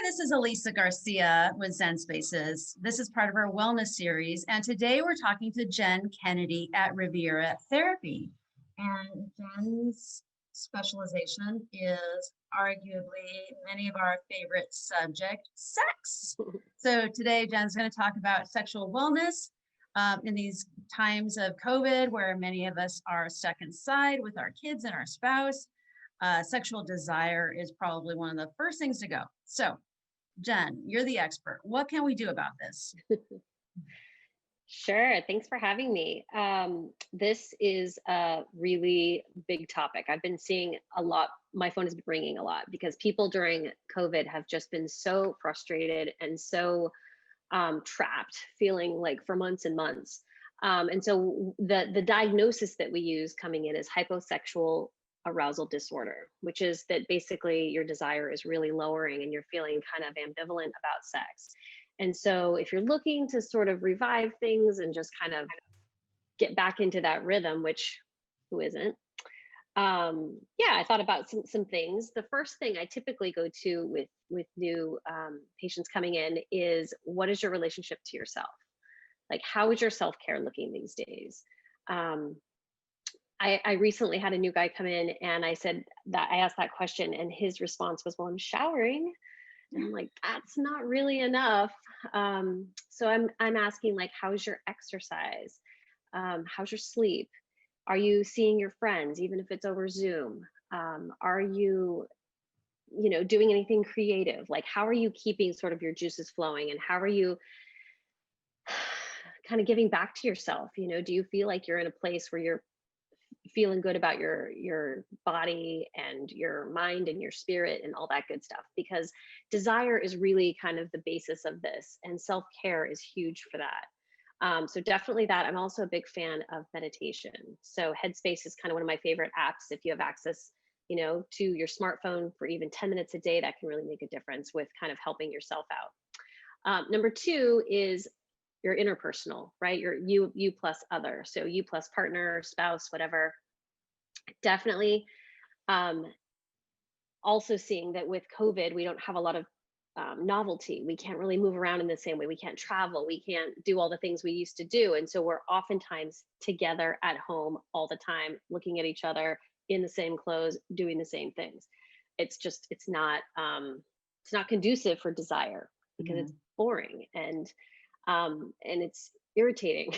this is Elisa Garcia with Zen Spaces. This is part of our wellness series. And today we're talking to Jen Kennedy at Riviera Therapy. And Jen's specialization is arguably many of our favorite subject, sex. So today Jen's going to talk about sexual wellness in these times of COVID, where many of us are stuck inside with our kids and our spouse. Sexual desire is probably one of the first things to go. So, Jen, you're the expert. What can we do about this? Sure. Thanks for having me. This is a really big topic. I've been seeing a lot. My phone has been ringing a lot because people during COVID have just been so frustrated and so trapped, feeling like for months and months. And so the diagnosis that we use coming in is hyposexual arousal disorder, which is that basically your desire is really lowering and you're feeling kind of ambivalent about sex. And so if you're looking to sort of revive things and just kind of get back into that rhythm, which who isn't? I thought about some things. The first thing I typically go to with new patients coming in is, what is your relationship to yourself? Like, how is your self-care looking these days? I recently had a new guy come in and I asked that question, and his response was, well, I'm showering. And I'm like, that's not really enough. So I'm asking, like, how's your exercise? How's your sleep? Are you seeing your friends, even if it's over Zoom? Are you doing anything creative? Like, how are you keeping sort of your juices flowing, and how are you kind of giving back to yourself? Do you feel like you're in a place where you're feeling good about your body and your mind and your spirit and all that good stuff? Because desire is really kind of the basis of this, and self-care is huge for that. So definitely that. I'm also a big fan of meditation. So Headspace is kind of one of my favorite apps. If you have access to your smartphone for even 10 minutes a day, that can really make a difference with kind of helping yourself out. Number two is your interpersonal, right? Your you plus other. So you plus partner, spouse, whatever. Definitely. Also seeing that with COVID, we don't have a lot of novelty. We can't really move around in the same way. We can't travel. We can't do all the things we used to do. And so we're oftentimes together at home all the time, looking at each other in the same clothes, doing the same things. It's not conducive for desire, because it's boring and it's irritating.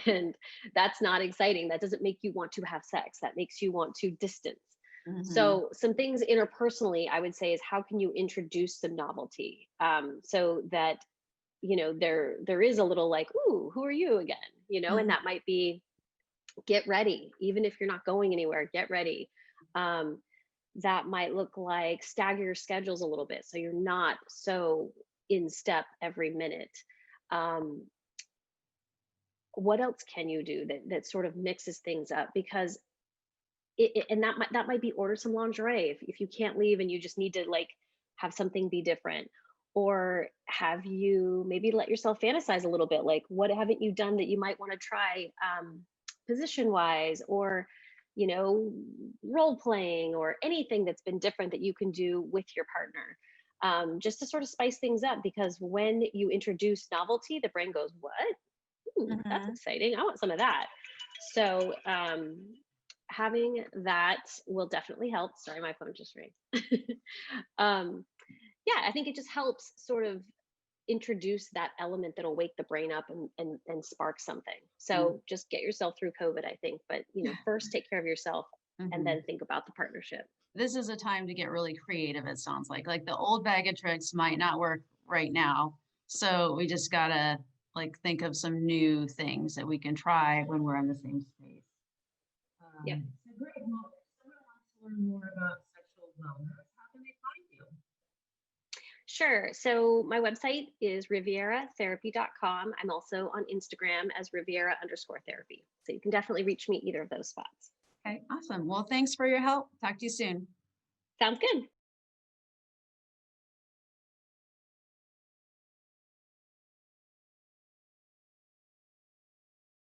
And that's not exciting. That doesn't make you want to have sex. That makes you want to distance. So some things interpersonally, I would say, is how can you introduce some novelty, so that there is a little like, ooh, who are you again? And that might be, get ready. Even if you're not going anywhere, get ready. That might look like stagger your schedules a little bit so you're not so in step every minute. What else can you do that sort of mixes things up? Because that might be, order some lingerie if you can't leave and you just need to, like, have something be different. Or have you maybe let yourself fantasize a little bit, like, what haven't you done that you might want to try, position wise, or role playing, or anything that's been different that you can do with your partner, just to sort of spice things up. Because when you introduce novelty, the brain goes, what? Ooh, that's exciting. I want some of that. So having that will definitely help. Sorry, my phone just rang. I think it just helps sort of introduce that element that'll wake the brain up and spark something. So just get yourself through COVID, I think. But first take care of yourself, and then think about the partnership. This is a time to get really creative, it sounds like. Like, the old bag of tricks might not work right now. So we just gotta, like, think of some new things that we can try when we're in the same space. Yeah. So great. Well, if someone wants to learn more about sexual wellness, how can they find you? Sure. So my website is rivieratherapy.com. I'm also on Instagram as Riviera_therapy. So you can definitely reach me either of those spots. Okay, awesome. Well, thanks for your help. Talk to you soon. Sounds good.